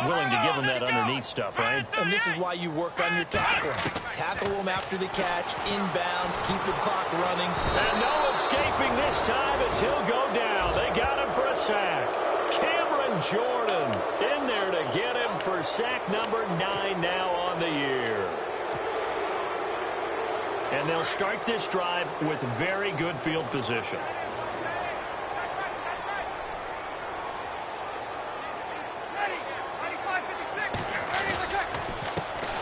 Willing to give them that underneath stuff, right? And this is why you work on your tackling. Tackle them after the catch, inbounds, keep the clock running. And no escaping this time as he'll go down. They got him for a sack. Cameron Jordan in there to get him for sack number 9 now on the year. And they'll start this drive with very good field position.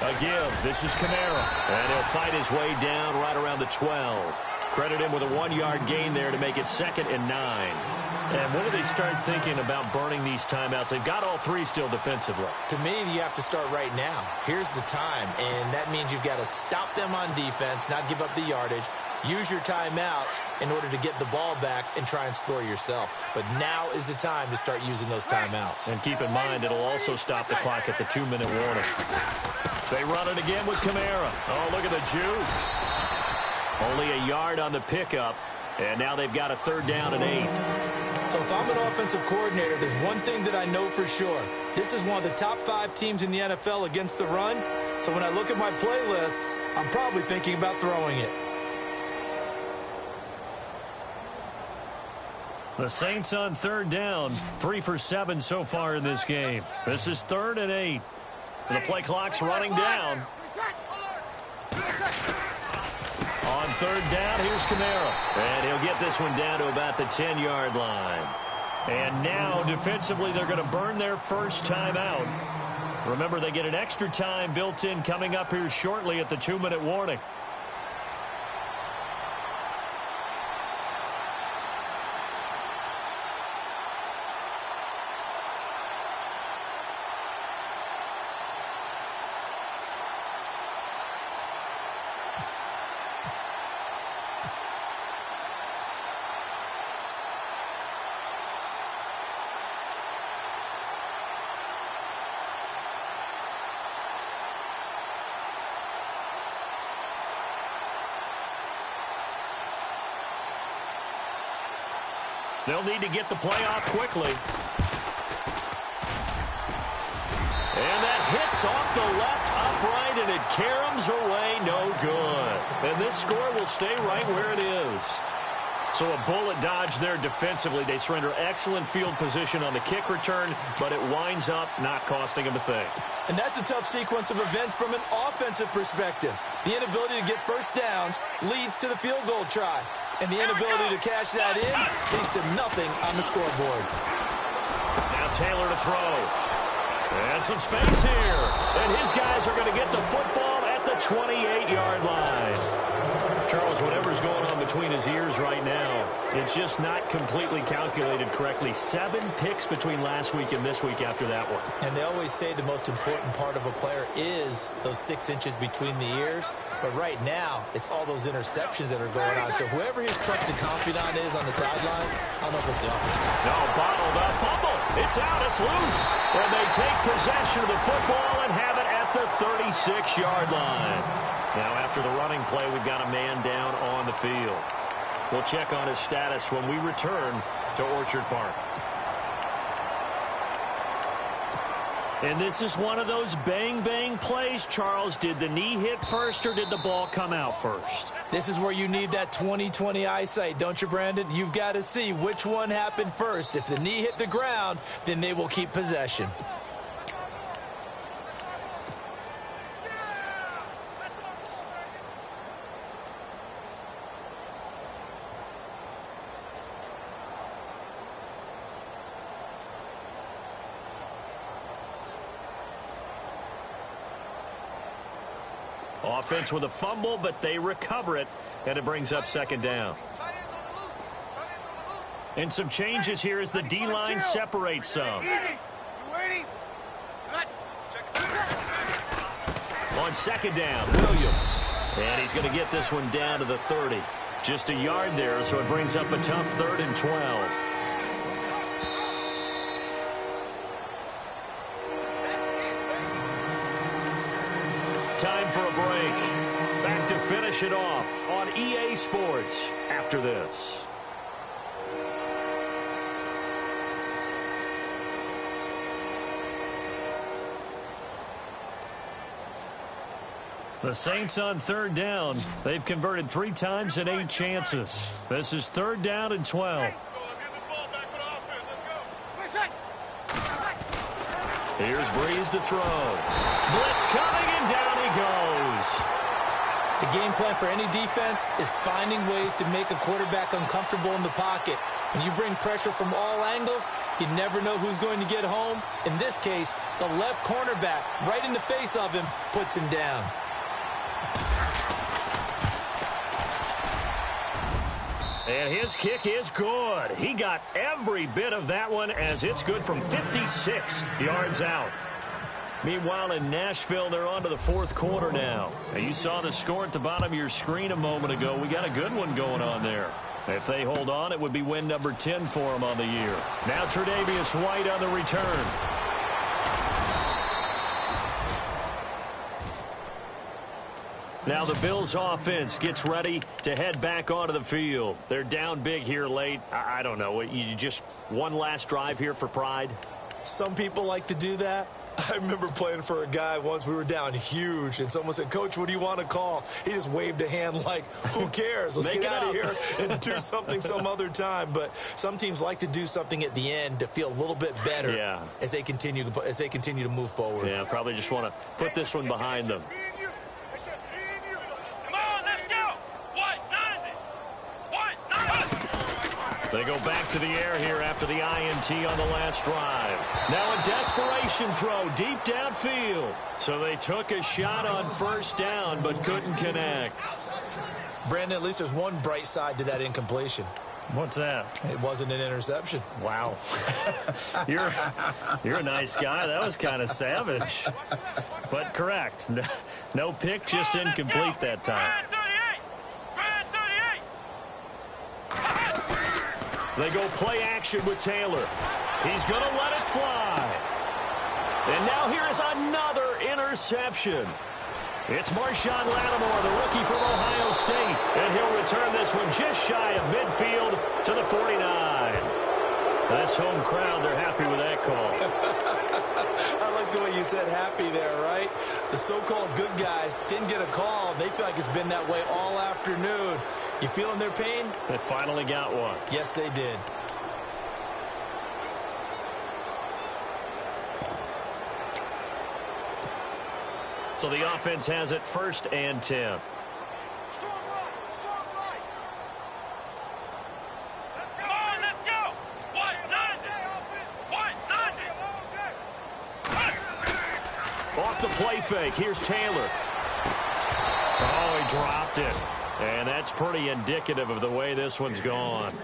A give. This is Kamara. And he'll fight his way down right around the 12. Credit him with a 1-yard gain there to make it 2nd and 9. And when do they start thinking about burning these timeouts? They've got all 3 still defensively. To me, you have to start right now. Here's the time, and that means you've got to stop them on defense, not give up the yardage, use your timeouts in order to get the ball back and try and score yourself. But now is the time to start using those timeouts. And keep in mind, it'll also stop the clock at the 2-minute warning. They run it again with Kamara. Oh, look at the juke. Only a yard on the pickup, and now they've got a 3rd down and 8. So if I'm an offensive coordinator, there's one thing that I know for sure. This is one of the top 5 teams in the NFL against the run. So when I look at my playlist, I'm probably thinking about throwing it. The Saints on 3rd down, 3 for 7 so far in this game. This is 3rd and 8. The play clock's running down. On 3rd down, here's Kamara. And he'll get this one down to about the 10-yard line. And now, defensively, they're going to burn their first timeout. Remember, they get an extra time built in coming up here shortly at the 2-minute warning. They'll need to get the play off quickly. And that hits off the left upright, and it caroms away, no good. And this score will stay right where it is. So a bullet dodge there defensively. They surrender excellent field position on the kick return, but it winds up not costing them a thing. And that's a tough sequence of events from an offensive perspective. The inability to get first downs leads to the field goal try. And the inability to cash that in leads to nothing on the scoreboard. Now Taylor to throw. And some space here. And his guys are going to get the football at the 28-yard line. Charles, whatever's going on between his ears right now, it's just not completely calculated correctly. 7 picks between last week and this week after that one. And they always say the most important part of a player is those 6 inches between the ears. But right now, it's all those interceptions that are going on. So whoever his trusted confidant is on the sidelines, I don't know if it's the offense. No, bottled up, fumble. It's out, it's loose. And they take possession of the football and have it at the 36-yard line. Now, after the running play, we've got a man down on the field. We'll check on his status when we return to Orchard Park. And this is one of those bang-bang plays, Charles. Did the knee hit first or did the ball come out first? This is where you need that 20/20 eyesight, don't you, Brandon? You've got to see which one happened first. If the knee hit the ground, then they will keep possession. Offense with a fumble, but they recover it, and it brings up 2nd down. And some changes here as the D-line separates some. On 2nd down, Williams. And he's going to get this one down to the 30. Just a yard there, so it brings up a tough 3rd and 12. Time for a break. Back to finish it off on EA Sports after this. The Saints on 3rd down. They've converted 3 times and 8 chances. This is 3rd down and 12. Here's Breeze to throw. Blitz coming, and down he goes. The game plan for any defense is finding ways to make a quarterback uncomfortable in the pocket. When you bring pressure from all angles, you never know who's going to get home. In this case, the left cornerback, right in the face of him, puts him down. And his kick is good. He got every bit of that one as it's good from 56 yards out. Meanwhile, in Nashville, they're on to the fourth quarter now. And you saw the score at the bottom of your screen a moment ago. We got a good one going on there. If they hold on, it would be win number 10 for them on the year. Now Tre'Davious White on the return. Now the Bills offense gets ready to head back onto the field. They're down big here late. I don't know. You just one last drive here for pride? Some people like to do that. I remember playing for a guy once. We were down huge, and someone said, "Coach, what do you want to call?" He just waved a hand like, who cares? Let's get out of here and do something some other time. But some teams like to do something at the end to feel a little bit better as they continue to move forward. Yeah, probably just want to put this one behind them. They go back to the air here after the INT on the last drive. Now a desperation throw deep downfield. So they took a shot on first down but couldn't connect. Brandon, at least there's one bright side to that incompletion. What's that? It wasn't an interception. Wow. You're a nice guy. That was kind of savage. But correct. No pick, just incomplete that time. They go play action with Taylor. He's going to let it fly. And now here is another interception. It's Marshawn Lattimore, the rookie from Ohio State. And he'll return this one just shy of midfield to the 49. That's home crowd. They're happy with that call. I like the way you said happy there, right? The so-called good guys didn't get a call. They feel like it's been that way all afternoon. You feeling their pain? They finally got one. Yes, they did. So the offense has it 1st and 10. Off the play fake. Here's Taylor. Oh, he dropped it. And that's pretty indicative of the way this one's gone.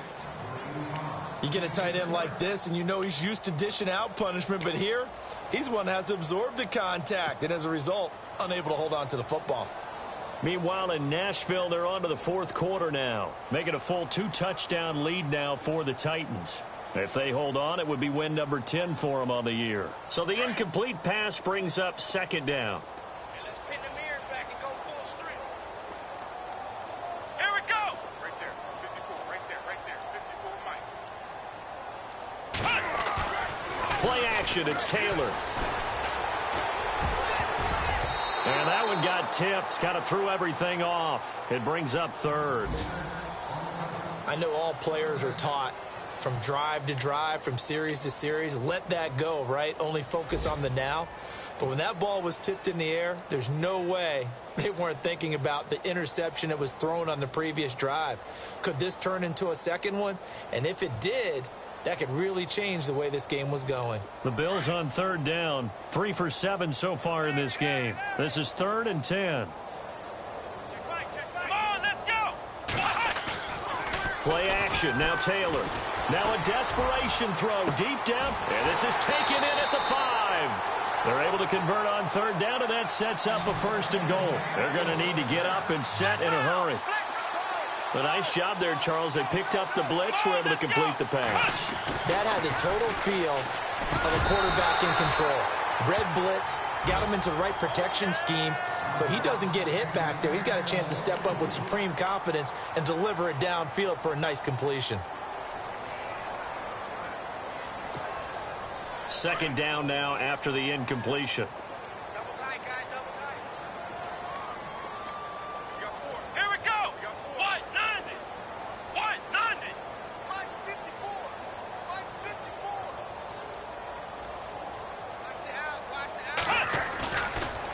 You get a tight end like this, and you know he's used to dishing out punishment, but here, he's one that has to absorb the contact, and as a result, unable to hold on to the football. Meanwhile, in Nashville, they're on to the fourth quarter now, making a full 2-touchdown lead now for the Titans. If they hold on, it would be win number 10 for them on the year. So the incomplete pass brings up 2nd down. Let's pin the mirrors back and go full strength. Here we go. Right there. 54. Right there. 54, Mike. Play action. It's Taylor. And that one got tipped. Kind of threw everything off. It brings up 3rd. I know all players are taught from drive to drive, from series to series, let that go, right? Only focus on the now. But when that ball was tipped in the air, there's no way they weren't thinking about the interception that was thrown on the previous drive. Could this turn into a second one? And if it did, that could really change the way this game was going. The Bills on 3rd down, 3 for 7 so far in this game. This is 3rd and 10. Come on, let's go. Play action. Now Taylor. Now a desperation throw deep down. And this is taken in at the 5. They're able to convert on 3rd down, and that sets up a 1st and goal. They're going to need to get up and set in a hurry. A nice job there, Charles. They picked up the blitz, were able to complete the pass. That had the total feel of a quarterback in control. Red blitz, got him into the right protection scheme, so he doesn't get hit back there. He's got a chance to step up with supreme confidence and deliver it downfield for a nice completion. 2nd down now after the incompletion. Double tight, guys. Double tight. You got 4. Here we go. You got 4. What? 90. What? 90. Mike's 54. Mike's 54. Watch the out. Watch the out.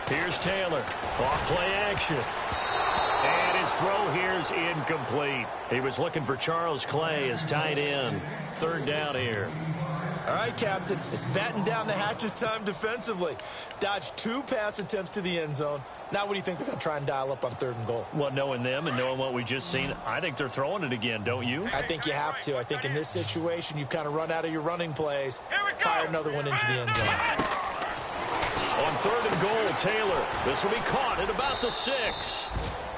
Here's Taylor. Off play action. his throw here's incomplete. He was looking for Charles Clay as tight end. Third down here. All right, Captain. It's batten down the hatches time defensively. Dodged 2 pass attempts to the end zone. Now what do you think they're going to try and dial up on 3rd and goal? Well, knowing them and knowing what we just seen, I think they're throwing it again, don't you? I think you have to. I think in this situation, you've kind of run out of your running plays. Fire another one into the end zone. On 3rd and goal, Taylor. This will be caught at about the 6.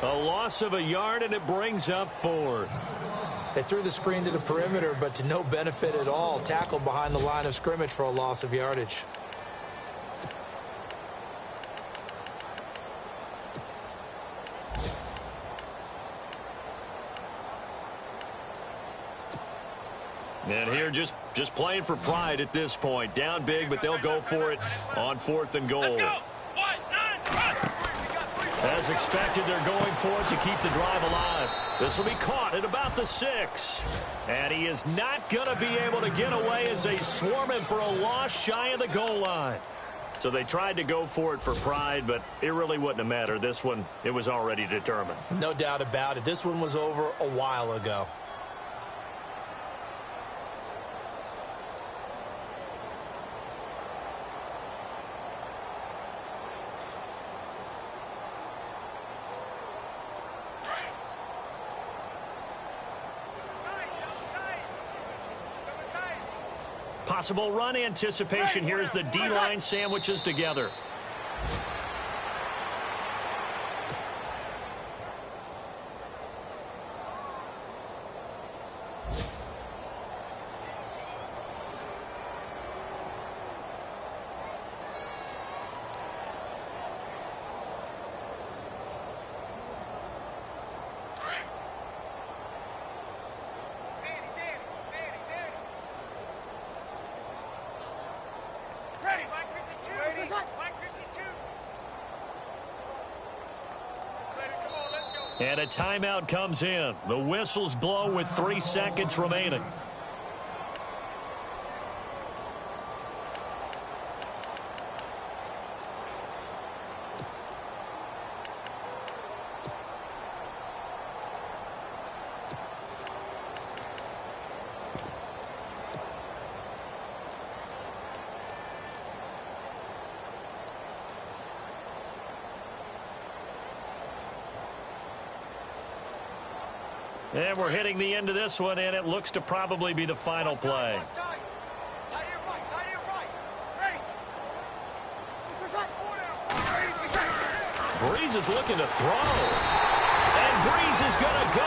A loss of a yard, and it brings up 4th. They threw the screen to the perimeter, but to no benefit at all. Tackled behind the line of scrimmage for a loss of yardage. And here just playing for pride at this point. Down big, but they'll go for it on 4th and goal. As expected, they're going for it to keep the drive alive. This will be caught at about the 6. And he is not going to be able to get away as they swarm him for a loss shy of the goal line. So they tried to go for it for pride, but it really wouldn't have mattered. This one, it was already determined. No doubt about it. This one was over a while ago. Possible run anticipation here as the D-line sandwiches together. And a timeout comes in. The whistles blow with 3 seconds remaining. And we're hitting the end of this one, and it looks to probably be the final play. Breeze is looking to throw. And Breeze is going to go